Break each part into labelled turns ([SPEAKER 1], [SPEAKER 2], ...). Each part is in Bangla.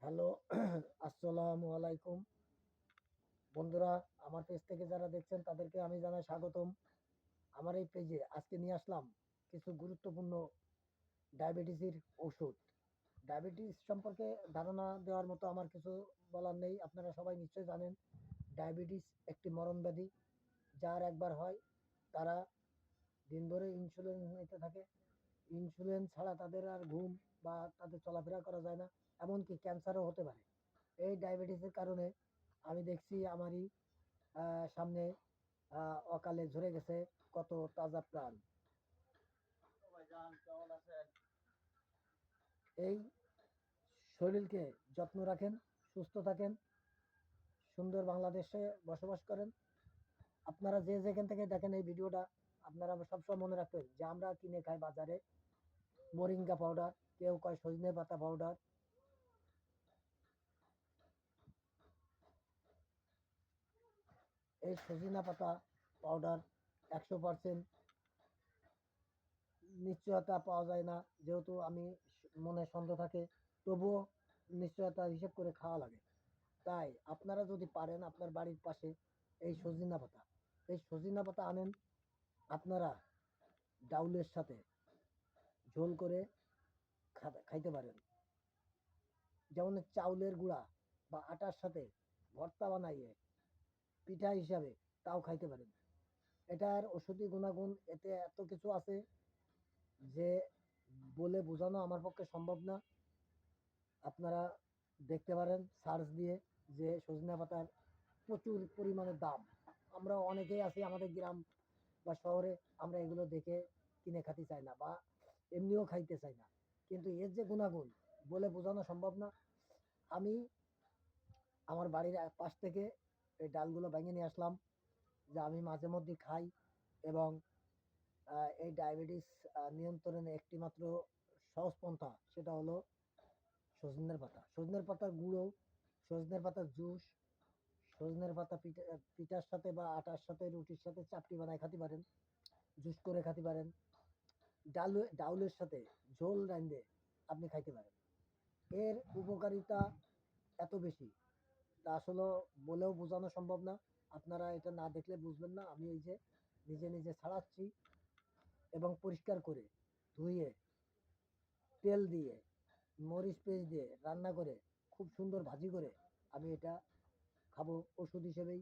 [SPEAKER 1] হ্যালো, আসসালামু আলাইকুম বন্ধুরা। আমার পেজ থেকে যারা দেখছেন তাদেরকে আমি জানাই স্বাগতম। আমার এই পেজে আজকে নিয়ে আসলাম কিছু গুরুত্বপূর্ণ ডায়াবেটিসের ওষুধ। ডায়াবেটিস সম্পর্কে ধারণা দেওয়ার মতো আমার কিছু বলার নেই। আপনারা সবাই নিশ্চয়ই জানেন ডায়াবেটিস একটি মরণ ব্যাধি। যার একবার হয় তারা দিন ধরে ইনসুলিন নিতে থাকে। ইনসুলিন ছাড়া তাদের আর ঘুম বা তাদের চলাফেরা করা যায় না, এমনকি ক্যান্সারও হতে পারে। এই ডায়াবেটিসের কারণে আমি দেখছি আমারই সামনে অকালে ঝরে গেছে কত তাজা প্রাণ। এই শরীরকে যত্ন রাখেন, সুস্থ থাকেন, সুন্দর বাংলাদেশে বসবাস করেন। আপনারা যে যেখান থেকে দেখেন এই ভিডিওটা, আপনারা সবসময় মনে রাখবেন যে আমরা কিনে খাই বাজারে মোরিঙ্গা পাউডার, কেউ কয় সজনে পাতা পাউডার। এই সজনা পাতা পাউডার 100% নিশ্চয়তা পাওয়া যায় না। যেহেতু আমি মনে সন্দেহ থাকে, তবুও নিশ্চয়তা হিসেব করে খাওয়া লাগে। তাই আপনারা যদি পারেন আপনার বাড়ির পাশে এই সজিনা পাতা আনেন, আপনারা ডাউলের সাথে ঝোল করে খাইতে পারেন। যেমন চাউলের গুঁড়া বা আটার সাথে ভর্তা বানাইয়ে পিঠা হিসাবে তাও খাইতে পারেন। এটার ওষুধি গুণাগুণ এতে এত কিছু আছে যে বলে বোঝানো আমার পক্ষে সম্ভব না। আপনারা দেখতে পারেন সার্চ দিয়ে যে সজনা পাতার প্রচুর পরিমাণে দাম। আমরা অনেকেই আছি আমাদের গ্রাম বা শহরে, আমরা এগুলো দেখে কিনে খেতে চাই না বা এমনিও খাইতে চাই না, কিন্তু এর যে গুণাগুণ বলে বোঝানো সম্ভব না। আমি আমার বাড়ির পাশ থেকে এই ডালগুলো ভেঙে নিয়ে আসলাম, যা আমি মাঝে মধ্যে খাই। এবং এই ডায়াবেটিস নিয়ন্ত্রণে একটি মাত্র সহজ পন্থা, সেটা হলো সজনের পাতা, সজনের পাতার গুঁড়ো, সজনের পাতার জুস, সজনের পাতা পিঠার সাথে বা আটার সাথে রুটির সাথে চাপটি বানায় খাতে পারেন, জুস করে খাতে পারেন। ডাউলের সাথে ঝোল রাঁধে আপনি খাইতে পারেন। এর উপকারিতা এত বেশি, তা আসলে বলেও বোঝানো সম্ভব না। আপনারা এটা না দেখলে বুঝবেন না। আমি এই যে নিজে নিজে ছাড়াচ্ছি এবং পরিষ্কার করে ধুয়ে তেল দিয়ে মরিচ পেস্ট দিয়ে রান্না করে খুব সুন্দর ভাজি করে আমি এটা খাবো ওষুধ হিসেবেই।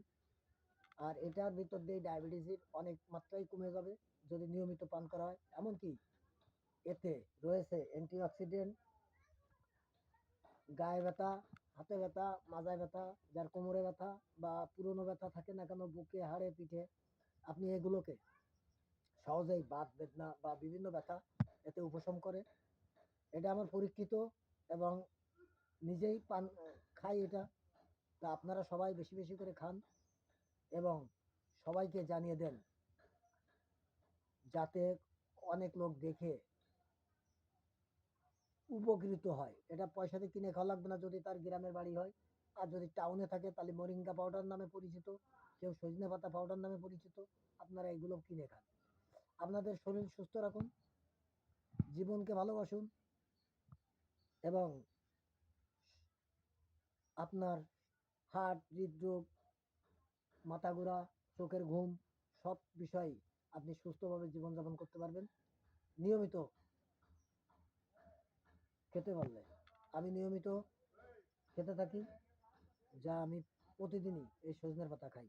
[SPEAKER 1] আর এটার ভিতর দিয়ে ডায়াবেটিসের অনেক মাত্রাই কমে যাবে যদি নিয়মিত পান করা হয়। এমনকি এতে রয়েছে অ্যান্টিঅক্সিডেন্ট। গায়ে ব্যথা, হাতে ব্যথা, মাজায় ব্যথা, যার কোমরে ব্যথা বা পুরনো ব্যথা থাকে না কেন, বুকে, হাড়ে, পিঠে, আপনি এগুলোকে সহজেই বাত বেদনা বা বিভিন্ন ব্যথা এতে উপশম করে। এটা আমার পরীক্ষিত এবং নিজেই খাই এটা। তা আপনারা সবাই বেশি বেশি করে খান এবং সবাইকে জানিয়ে দেন, যাতে অনেক লোক দেখে উপকৃত হয়। এটা পয়সা দিয়ে কিনে খাওয়া লাগবে না যদি তার গ্রামের বাড়ি হয়। আর যদি টাউনে থাকে তাহলে মোরিঙ্গা পাউডার নামে পরিচিত, কেউ সজনে পাতা পাউডার নামে পরিচিত। আপনারা এগুলো কিনে খান। আপনাদের শরীর সুস্থ রাখুন, জীবনকে ভালোবাসুন এবং আপনার হার্ট, হৃদরোগ, মাথা ঘোরা, চোখের ঘুম সব বিষয়েই আপনি সুস্থভাবে জীবনযাপন করতে পারবেন নিয়মিত খেতে পারলে। আমি নিয়মিত খেতে থাকি, যা আমি প্রতিদিনই এই সজনের পাতা খাই।